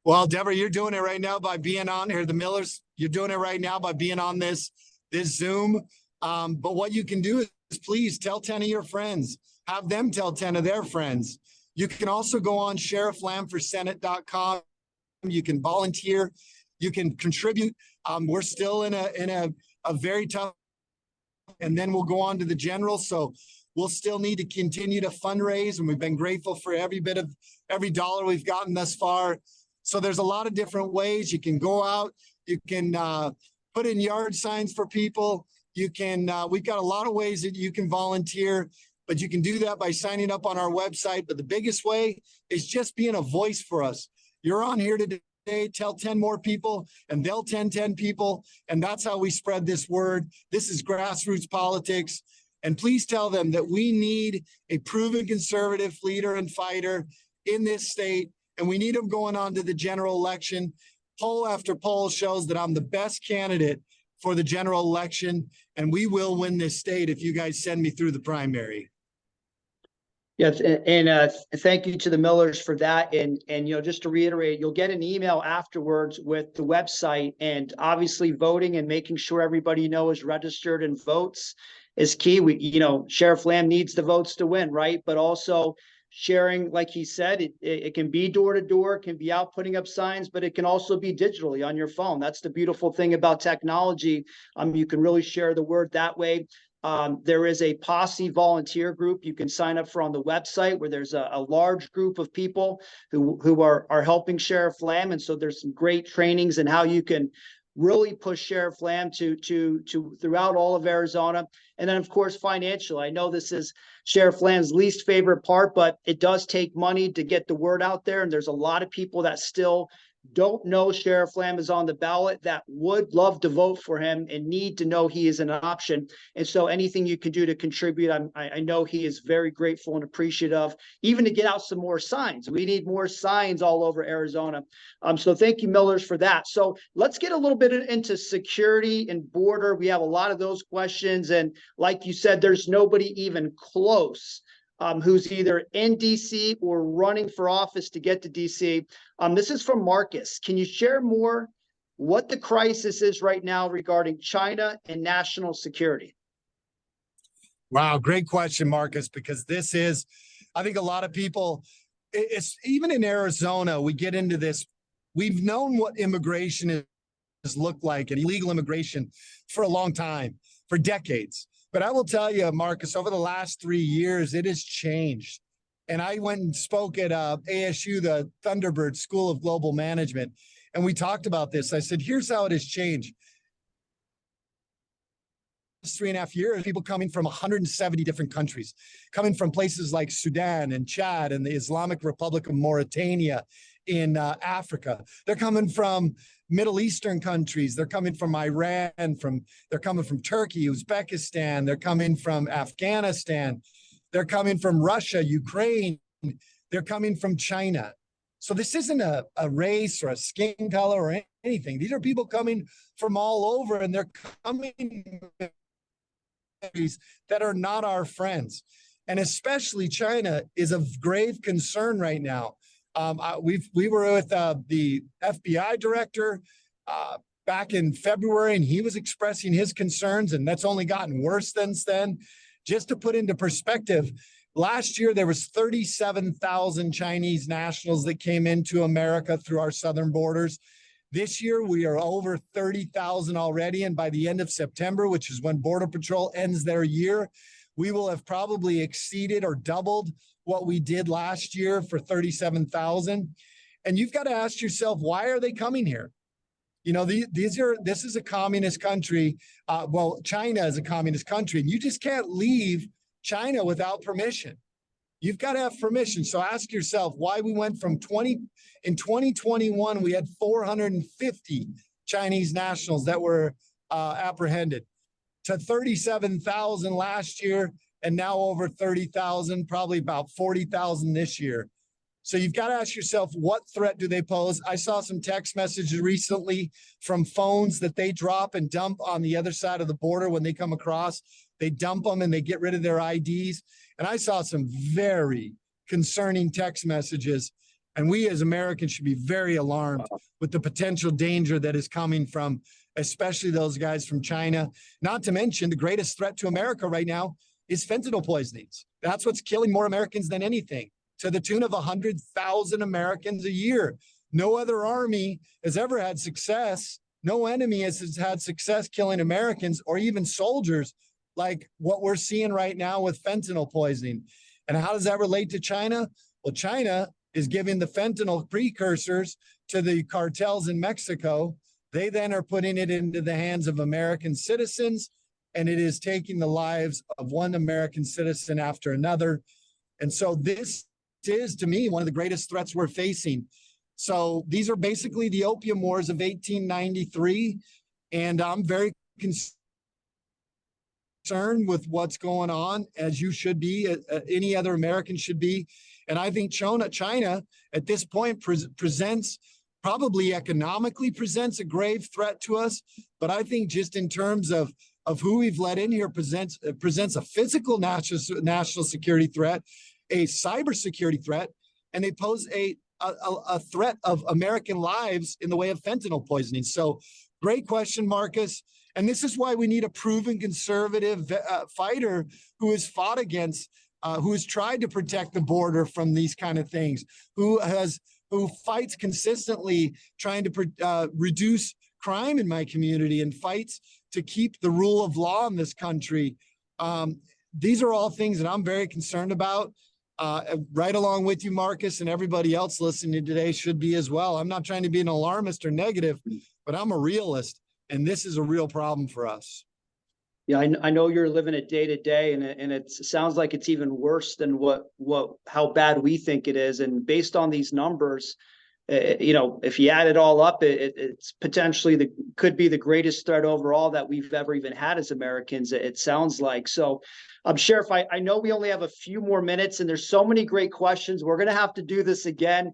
Well, Deborah, you're doing it right now by being on here. The Millers, you're doing it right now by being on this Zoom. But what you can do is please tell 10 of your friends. Have them tell 10 of their friends. You can also go on sherifflamforsenate.com. You can volunteer. You can contribute. We're still in a very tough, and then we'll go on to the general. So we'll still need to continue to fundraise, and we've been grateful for every dollar we've gotten thus far. So there's a lot of different ways. You can go out. You can put in yard signs for people. You can. We've got a lot of ways that you can volunteer, but you can do that by signing up on our website. But the biggest way is just being a voice for us. You're on here today. Tell 10 more people, and they'll 10 people, and that's how we spread this word. This is grassroots politics. And please tell them that we need a proven conservative leader and fighter in this state. And we need them going on to the general election. Poll after poll shows that I'm the best candidate for the general election, and we will win this state if you guys send me through the primary. Yes, and thank you to the Millers for that. And just to reiterate, you'll get an email afterwards with the website, and obviously voting and making sure everybody is registered and votes is key. Sheriff Lamb needs the votes to win, right? But also sharing, like he said, it can be door to door, it can be out putting up signs, but it can also be digitally on your phone. That's the beautiful thing about technology. You can really share the word that way. There is a posse volunteer group you can sign up for on the website, where there's a large group of people who are helping Sheriff Lamb. And so there's some great trainings in how you can really push Sheriff Lamb to throughout all of Arizona. And then, of course, financial. I know this is Sheriff Lamb's least favorite part, but it does take money to get the word out there. And there's a lot of people that still don't know Sheriff Lamb is on the ballot that would love to vote for him and need to know he is an option. And so anything you can do to contribute, I know he is very grateful and appreciative, even to get out some more signs. We need more signs all over Arizona. So thank you, Millers, for that. So let's get a little bit into security and border. We have a lot of those questions. And like you said, there's nobody even close who's either in DC or running for office to get to DC. This is from Marcus. Can you share more what the crisis is right now regarding China and national security? Wow, great question, Marcus, because this is, I think a lot of people, it's even in Arizona, we get into this. We've known what immigration has looked like and illegal immigration for a long time, for decades. But I will tell you, Marcus, over the last 3 years, it has changed. And I went and spoke at ASU, the Thunderbird School of Global Management, and we talked about this. I said, here's how it has changed. 3.5 years, people coming from 170 different countries, coming from places like Sudan and Chad and the Islamic Republic of Mauritania in Africa. They're coming from Middle Eastern countries. They're coming from Iran, they're coming from Turkey, Uzbekistan. They're coming from Afghanistan. They're coming from Russia, Ukraine. They're coming from China. So this isn't a race or a skin color or anything. These are people coming from all over, and they're coming that are not our friends. And especially China is of grave concern right now. We were with the FBI director back in February, and he was expressing his concerns, and that's only gotten worse since then. Just to put into perspective, last year there was 37,000 Chinese nationals that came into America through our southern borders. This year we are over 30,000 already, and by the end of September, which is when Border Patrol ends their year, we will have probably exceeded or doubled what we did last year for 37,000. And you've got to ask yourself, why are they coming here? You know, this is a communist country. Well, China is a communist country, and you just can't leave China without permission. You've got to have permission. So ask yourself why we went from in 2021, we had 450 Chinese nationals that were apprehended to 37,000 last year, and now over 30,000, probably about 40,000 this year. So you've got to ask yourself, what threat do they pose? I saw some text messages recently from phones that they drop and dump on the other side of the border when they come across. They dump them and they get rid of their IDs. And I saw some very concerning text messages. And we as Americans should be very alarmed with the potential danger that is coming from, especially those guys from China. Not to mention the greatest threat to America right now is fentanyl poisonings. That's what's killing more Americans than anything, to the tune of 100,000 Americans a year. No other army has ever had success. No enemy has had success killing Americans or even soldiers like what we're seeing right now with fentanyl poisoning. And how does that relate to China? Well, China is giving the fentanyl precursors to the cartels in Mexico. They then are putting it into the hands of American citizens, and it is taking the lives of one American citizen after another. And so this is, to me, one of the greatest threats we're facing. So these are basically the opium wars of 1893, and I'm very concerned with what's going on, as you should be, any other American should be. And I think China at this point presents, probably economically presents a grave threat to us, but I think just in terms of who we've let in here presents a physical national security threat, a cybersecurity threat, and they pose a threat of American lives in the way of fentanyl poisoning. So great question, Marcus. And this is why we need a proven conservative fighter who has fought against, who has tried to protect the border from these kind of things, who fights consistently trying to reduce crime in my community and fights to keep the rule of law in this country. These are all things that I'm very concerned about. Right along with you, Marcus, and everybody else listening today should be as well. I'm not trying to be an alarmist or negative, but I'm a realist, and this is a real problem for us. Yeah, I know you're living it day to day, and it sounds like it's even worse than how bad we think it is. And based on these numbers, if you add it all up, it's potentially could be the greatest threat overall that we've ever even had as Americans. It sounds like. So, Sheriff, I know we only have a few more minutes, and there's so many great questions. We're going to have to do this again.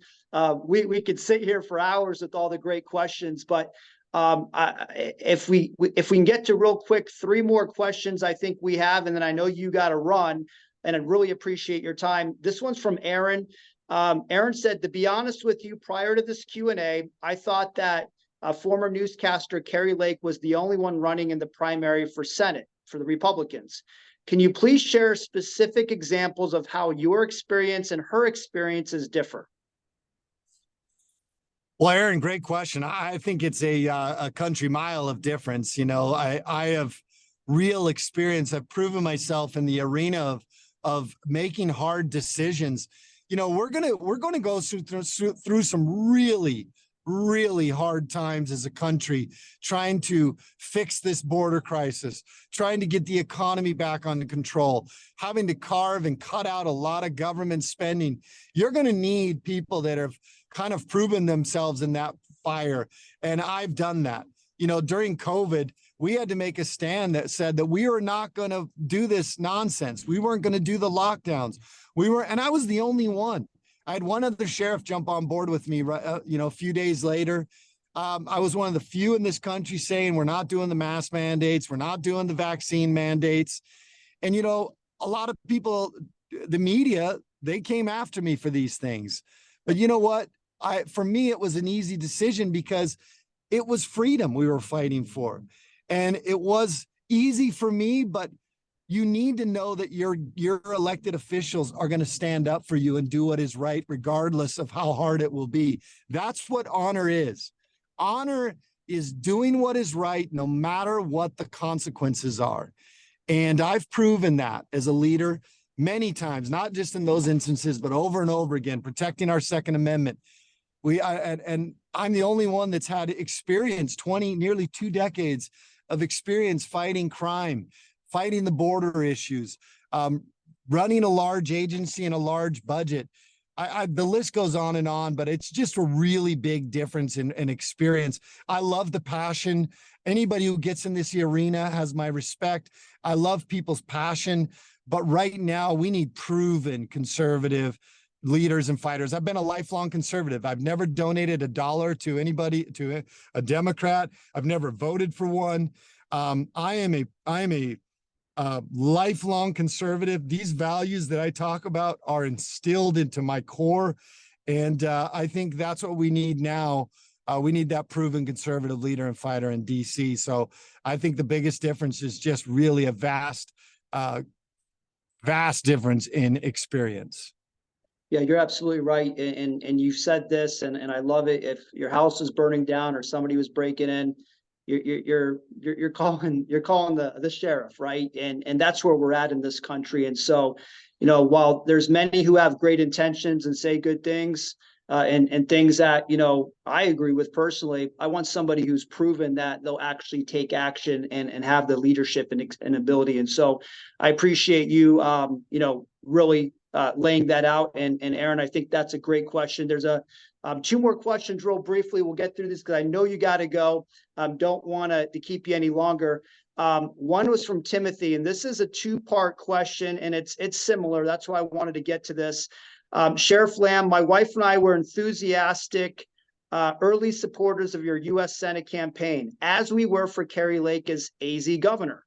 We could sit here for hours with all the great questions, but if we can get to real quick, 3 more questions I think we have, and then I know you got to run, and I'd really appreciate your time. This one's from Aaron. Aaron said, to be honest with you, prior to this Q&A, I thought that former newscaster Kari Lake was the only one running in the primary for Senate for the Republicans. Can you please share specific examples of how your experience and her experiences differ? Well, Aaron, great question. I think it's a country mile of difference. I have real experience. I've proven myself in the arena of making hard decisions. We're gonna go through some really, really hard times as a country, trying to fix this border crisis, trying to get the economy back under control, having to carve and cut out a lot of government spending. You're going to need people that have kind of proven themselves in that fire. And I've done that. During COVID, we had to make a stand that said that we were not going to do this nonsense. We weren't going to do the lockdowns. And I was the only one. I had one other sheriff jump on board with me, a few days later. I was one of the few in this country saying, we're not doing the mask mandates. We're not doing the vaccine mandates. And, a lot of people, the media, they came after me for these things. But you know what? For me, it was an easy decision because it was freedom we were fighting for. And it was easy for me, but you need to know that your elected officials are going to stand up for you and do what is right, regardless of how hard it will be. That's what honor is. Honor is doing what is right, no matter what the consequences are. And I've proven that as a leader many times, not just in those instances, but over and over again, protecting our Second Amendment. And I'm the only one that's had experience, nearly 2 decades of experience fighting crime, fighting the border issues, running a large agency and a large budget. The list goes on and on, but it's just a really big difference in experience. I love the passion. Anybody who gets in this arena has my respect. I love people's passion, but right now we need proven conservative leaders and fighters. I've been a lifelong conservative. I've never donated $1 to anybody, to a Democrat. I've never voted for one. I am a lifelong conservative. These values that I talk about are instilled into my core. And I think that's what we need now. We need that proven conservative leader and fighter in DC. So I think the biggest difference is just really a vast difference in experience. Yeah, you're absolutely right. And you've said this, and I love it. If your house is burning down or somebody was breaking in, you're calling the sheriff, right? And that's where we're at in this country. And so, while there's many who have great intentions and say good things, and things that, I agree with personally, I want somebody who's proven that they'll actually take action and have the leadership and ability. And so I appreciate you, really laying that out. And Aaron, I think that's a great question. There's 2 more questions real briefly. We'll get through this because I know you got to go. Don't want to keep you any longer. One was from Timothy, and this is a 2-part question, and it's similar. That's why I wanted to get to this. Sheriff Lamb, my wife and I were enthusiastic early supporters of your U.S. Senate campaign, as we were for Kari Lake as AZ governor.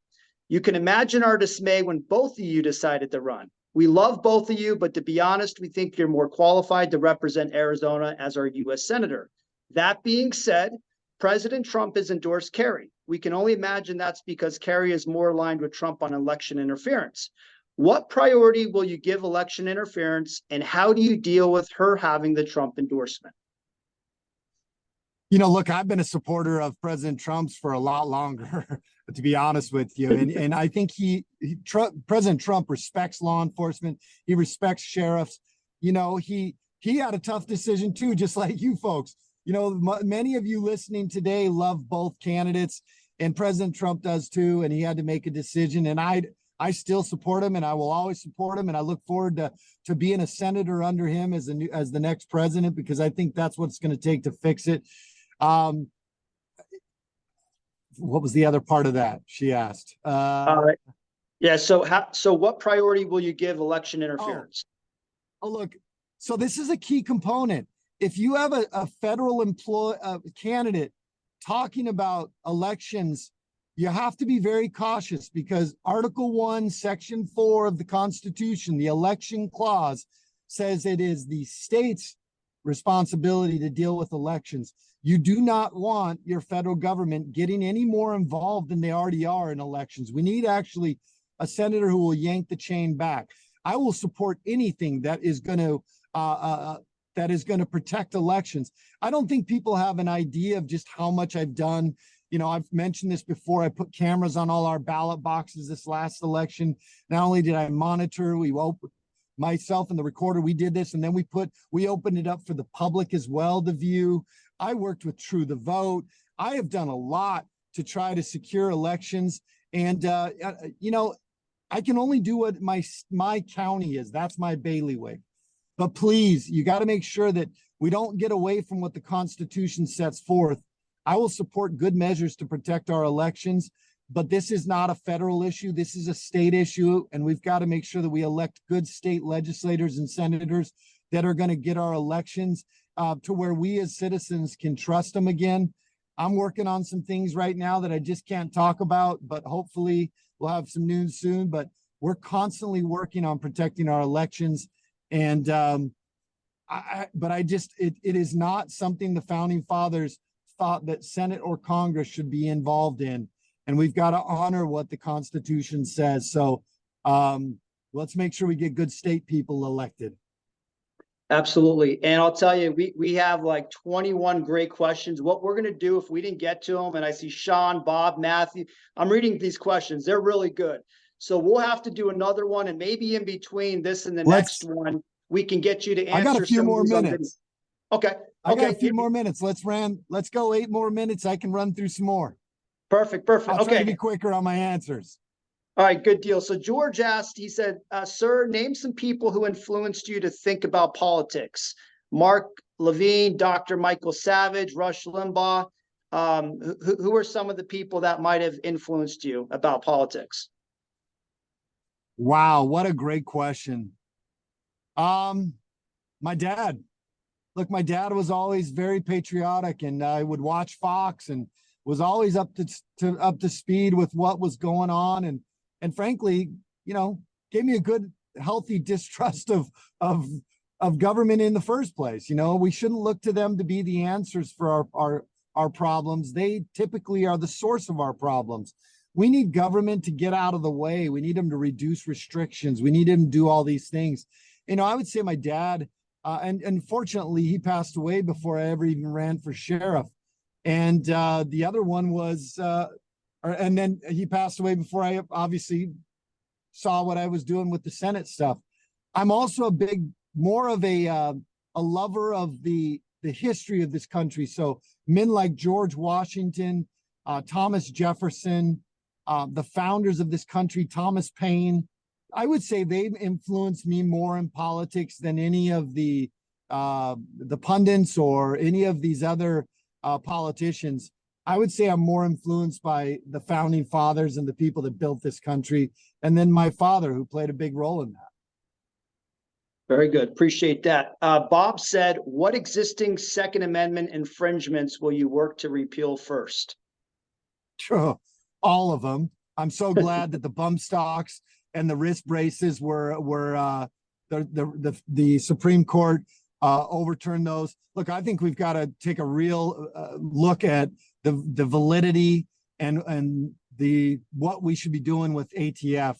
You can imagine our dismay when both of you decided to run. We love both of you, but to be honest, we think you're more qualified to represent Arizona as our U.S. Senator. That being said, President Trump has endorsed Kari. We can only imagine that's because Kari is more aligned with Trump on election interference. What priority will you give election interference, and how do you deal with her having the Trump endorsement? Look, I've been a supporter of President Trump's for a lot longer, to be honest with you. And I think President Trump respects law enforcement. He respects sheriffs. He had a tough decision too, just like you folks. Many of you listening today love both candidates, and President Trump does too. And he had to make a decision. And I still support him and I will always support him. And I look forward to being a senator under him as the next president, because I think that's what it's going to take to fix it. What was the other part of that? She asked. Yeah. So what priority will you give election interference? Oh, look. So this is a key component. If you have a federal candidate talking about elections, you have to be very cautious, because Article 1, Section 4 of the Constitution, the election clause, says it is the state's responsibility to deal with elections. You do not want your federal government getting any more involved than they already are in elections. We need actually a senator who will yank the chain back. I will support anything that is going to protect elections. I don't think people have an idea of just how much I've done. You know, I've mentioned this before. I put cameras on all our ballot boxes this last election. Not only did I monitor, myself and the recorder, we did this, and then we opened it up for the public as well to view. I worked with True the Vote. I have done a lot to try to secure elections. And, you know, I can only do what my county is. That's my bailiwick. But please, you got to make sure that we don't get away from what the Constitution sets forth. I will support good measures to protect our elections, but this is not a federal issue. This is a state issue, and we've got to make sure that we elect good state legislators and senators that are going to get our elections to where we as citizens can trust them again. I'm working on some things right now that I just can't talk about, but hopefully we'll have some news soon. But we're constantly working on protecting our elections. And it is not something the founding fathers thought that Senate or Congress should be involved in. And we've got to honor what the Constitution says. So let's make sure we get good state people elected. Absolutely. And I'll tell you, we have like 21 great questions. What we're going to do if we didn't get to them, and I see Sean, Bob, Matthew, I'm reading these questions. They're really good. So we'll have to do another one, and maybe in between this and the next one, we can get you to answer. I got a few more minutes. Okay. I got a few more minutes. Let's go 8 more minutes. I can run through some more. Perfect. I'll try to be quicker on my answers. All right, good deal. So George asked, he said, sir, name some people who influenced you to think about politics. Mark Levine, Dr. Michael Savage, Rush Limbaugh. Who are some of the people that might have influenced you about politics? Wow, what a great question. My dad. Look, my dad was always very patriotic, and I would watch Fox and was always up to speed with what was going on, and frankly, you know, gave me a good, healthy distrust of government in the first place. You know, we shouldn't look to them to be the answers for our problems. They typically are the source of our problems. We need government to get out of the way. We need them to reduce restrictions. We need them to do all these things. You know, I would say my dad, and fortunately, he passed away before I ever even ran for sheriff. And the other one was, and then he passed away before I obviously saw what I was doing with the Senate stuff. I'm also more of a lover of the history of this country. So men like George Washington, Thomas Jefferson, the founders of this country, Thomas Paine. I would say they've influenced me more in politics than any of the pundits or any of these other politicians. I would say I'm more influenced by the founding fathers and the people that built this country, and then my father, who played a big role in that. Very good. Appreciate that. Bob said, what existing Second Amendment infringements will you work to repeal first? Sure. All of them. I'm so glad that the bump stocks and the wrist braces were the Supreme Court overturned those. Look, I think we've got to take a real look at the validity and what we should be doing with ATF.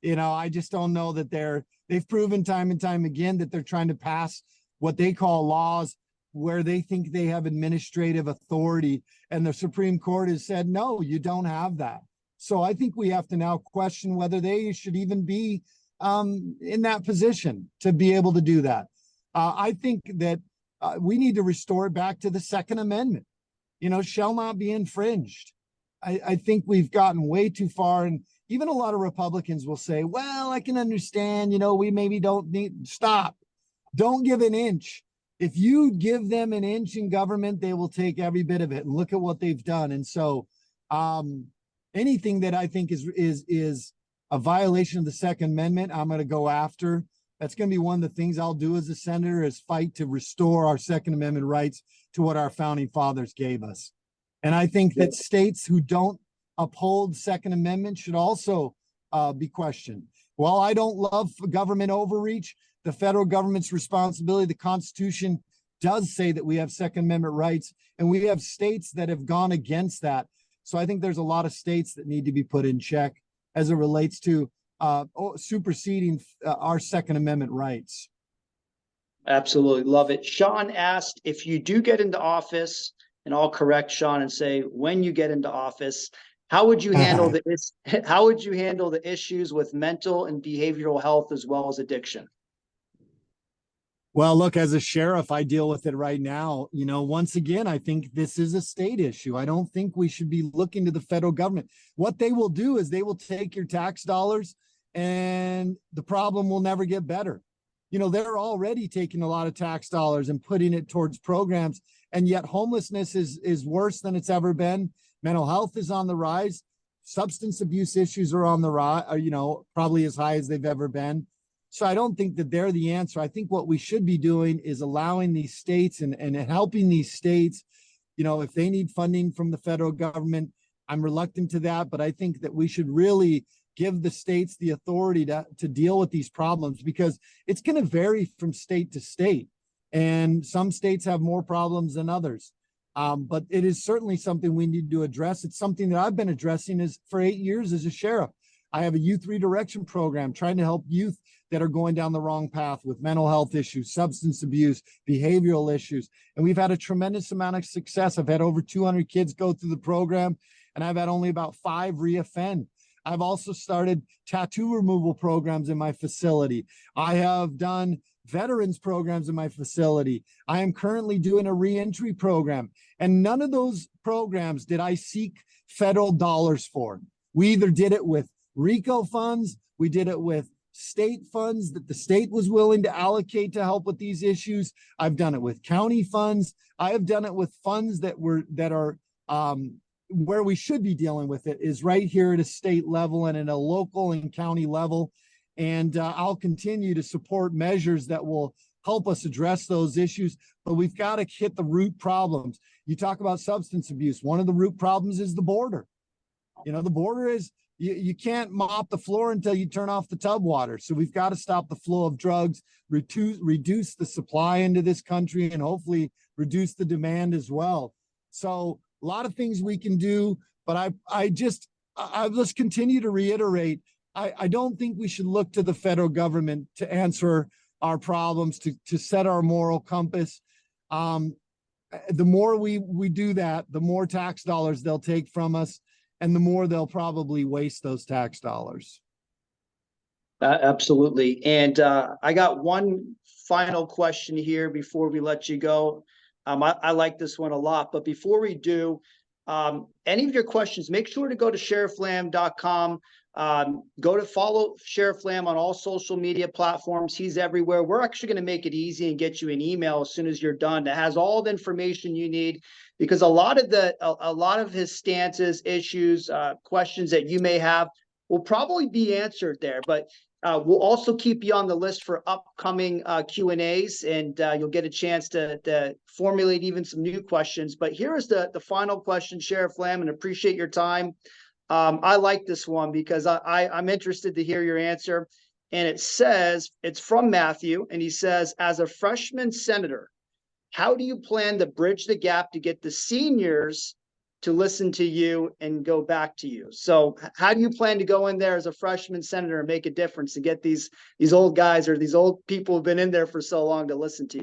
You know, I just don't know that they've proven time and time again that they're trying to pass what they call laws where they think they have administrative authority, and the Supreme Court has said, no, you don't have that. So I think we have to now question whether they should even be in that position to be able to do that. I think that we need to restore it back to the Second Amendment. You know, shall not be infringed. I think we've gotten way too far, and even a lot of Republicans will say, well, I can understand, we maybe don't need, stop. Don't give an inch. If you give them an inch in government, they will take every bit of it. And look at what they've done. And so anything that I think is a violation of the Second Amendment, I'm going to go after. That's going to be one of the things I'll do as a senator, is fight to restore our Second Amendment rights to what our founding fathers gave us. And I think that states who don't uphold Second Amendment should also be questioned. While I don't love government overreach, the federal government's responsibility, the Constitution does say that we have Second Amendment rights, and we have states that have gone against that. So I think there's a lot of states that need to be put in check as it relates to superseding our Second Amendment rights. Absolutely. Love it. Sean asked, if you do get into office, and I'll correct Sean and say, when you get into office, how would you handle the issues with mental and behavioral health as well as addiction? Well, look, as a sheriff, I deal with it right now. Once again, I think this is a state issue. I don't think we should be looking to the federal government. What they will do is they will take your tax dollars and the problem will never get better. They're already taking a lot of tax dollars and putting it towards programs, and yet homelessness is worse than it's ever been. Mental health is on the rise. Substance abuse issues are on the rise, probably as high as they've ever been. So I don't think that they're the answer. I think what we should be doing is allowing these states and helping these states, if they need funding from the federal government. I'm reluctant to that, but I think that we should really give the states the authority to deal with these problems, because it's going to vary from state to state. And some states have more problems than others. But it is certainly something we need to address. It's something that I've been addressing for 8 years as a sheriff. I have a youth redirection program trying to help youth that are going down the wrong path with mental health issues, substance abuse, behavioral issues. And we've had a tremendous amount of success. I've had over 200 kids go through the program, and I've had only about 5 reoffend. I've also started tattoo removal programs in my facility. I have done veterans programs in my facility. I am currently doing a reentry program, and none of those programs did I seek federal dollars for. We either did it with RICO funds, we did it with state funds that the state was willing to allocate to help with these issues. I've done it with county funds. I have done it with funds that are where we should be dealing with it is right here at a state level and at a local and county level. And I'll continue to support measures that will help us address those issues, but we've got to hit the root problems. You talk about substance abuse. One of the root problems is the border. The border is, you can't mop the floor until you turn off the tub water. So we've got to stop the flow of drugs, reduce the supply into this country, and hopefully reduce the demand as well. So a lot of things we can do, but I just continue to reiterate, I don't think we should look to the federal government to answer our problems, to set our moral compass. The more we do that, the more tax dollars they'll take from us, and the more they'll probably waste those tax dollars. Absolutely. And I got one final question here before we let you go. I like this one a lot, but before we do, any of your questions, make sure to go to sherifflamb.com. Go to follow Sheriff Lamb on all social media platforms. He's everywhere. We're actually going to make it easy and get you an email as soon as you're done that has all the information you need, because a lot of his stances, issues, questions that you may have will probably be answered there. But we'll also keep you on the list for upcoming Q&As, and you'll get a chance to formulate even some new questions. But here is the final question, Sheriff Lamb, and appreciate your time. I like this one because I'm interested to hear your answer. And it says, it's from Matthew, and he says, as a freshman senator, how do you plan to bridge the gap to get the seniors to listen to you and go back to you? So how do you plan to go in there as a freshman senator and make a difference to get these old guys or these old people who've been in there for so long to listen to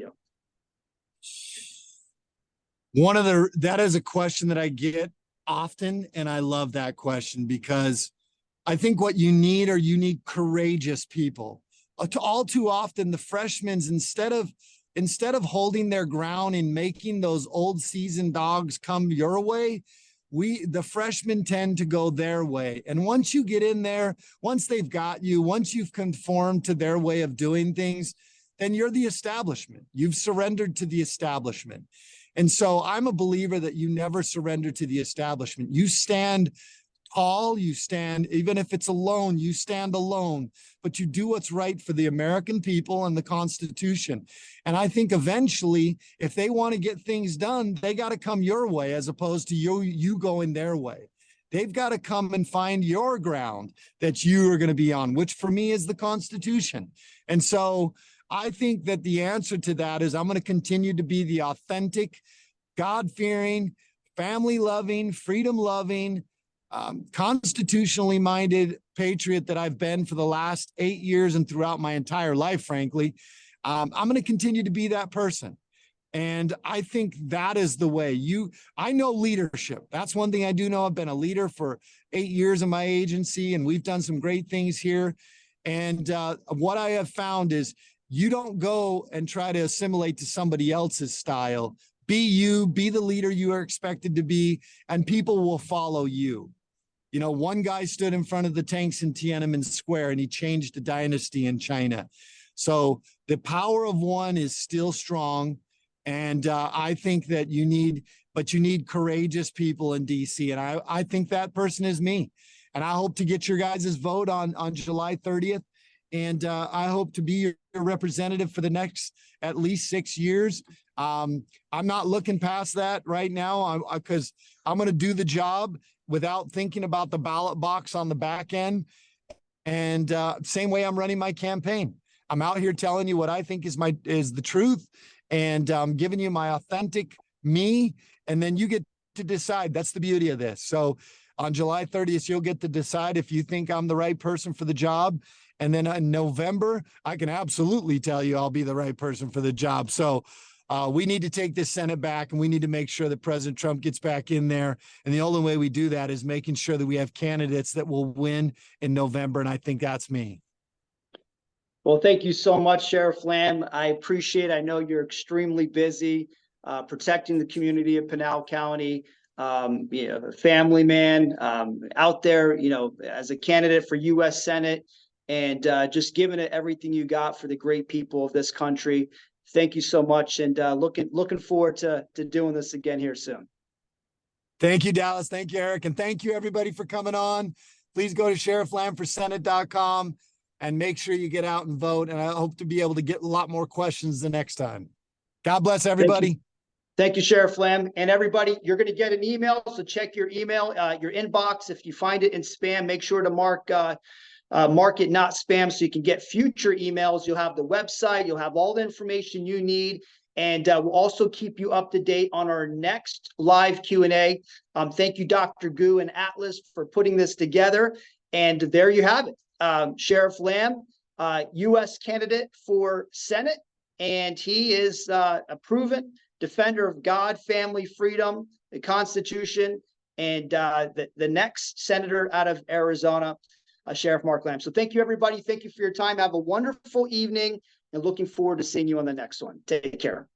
you? That is a question that I get often, and I love that question because I think what you need courageous people. All too often, the freshmen, instead of holding their ground and making those old seasoned dogs come your way, the freshmen tend to go their way. And once you get in there, once they've got you, once you've conformed to their way of doing things, then you're the establishment. You've surrendered to the establishment. And so I'm a believer that you never surrender to the establishment. You stand tall, you stand, even if it's alone, you stand alone, but you do what's right for the American people and the Constitution. And I think eventually, if they want to get things done, they got to come your way as opposed to you going their way. They've got to come and find your ground that you are going to be on, which for me is the Constitution. And so I think that the answer to that is I'm going to continue to be the authentic, God-fearing, family-loving, freedom-loving, constitutionally minded patriot that I've been for the last 8 years and throughout my entire life, frankly. I'm going to continue to be that person. And I think that is the way I know leadership. That's one thing I do know. I've been a leader for 8 years in my agency, and we've done some great things here. And what I have found is you don't go and try to assimilate to somebody else's style. Be you, be the leader you are expected to be, and people will follow you. You know, one guy stood in front of the tanks in Tiananmen Square and he changed the dynasty in China. So the power of one is still strong. And I think that you need courageous people in DC. And I think that person is me. And I hope to get your guys' vote on July 30th. And I hope to be your representative for the next at least 6 years. I'm not looking past that right now because I'm going to do the job without thinking about the ballot box on the back end. And same way I'm running my campaign. I'm out here telling you what I think is the truth, and giving you my authentic me. And then you get to decide. That's the beauty of this. So on July 30th, you'll get to decide if you think I'm the right person for the job. And then in November, I can absolutely tell you I'll be the right person for the job. So we need to take this Senate back, and we need to make sure that President Trump gets back in there. And the only way we do that is making sure that we have candidates that will win in November. And I think that's me. Well, thank you so much, Sheriff Lamb. I appreciate it. I know you're extremely busy protecting the community of Pinal County. Family man out there, as a candidate for U.S. Senate, and just giving it everything you got for the great people of this country. Thank you so much, and looking forward to doing this again here soon. Thank you, Dallas. Thank you, Eric. And thank you, everybody, for coming on. Please go to sherifflambforsenate.com and make sure you get out and vote. And I hope to be able to get a lot more questions the next time. God bless everybody. Thank you, Sheriff Lamb. And everybody, you're going to get an email, so check your email, your inbox. If you find it in spam, make sure to mark it not spam so you can get future emails. You'll have the website. You'll have all the information you need. And we'll also keep you up to date on our next live Q&A. Thank you, Dr. Gu and Atlas, for putting this together. And there you have it. Sheriff Lamb, U.S. candidate for Senate. And he is a proven defender of God, family, freedom, the Constitution, and the next senator out of Arizona, Sheriff Mark Lamb. So thank you, everybody. Thank you for your time. Have a wonderful evening, and looking forward to seeing you on the next one. Take care.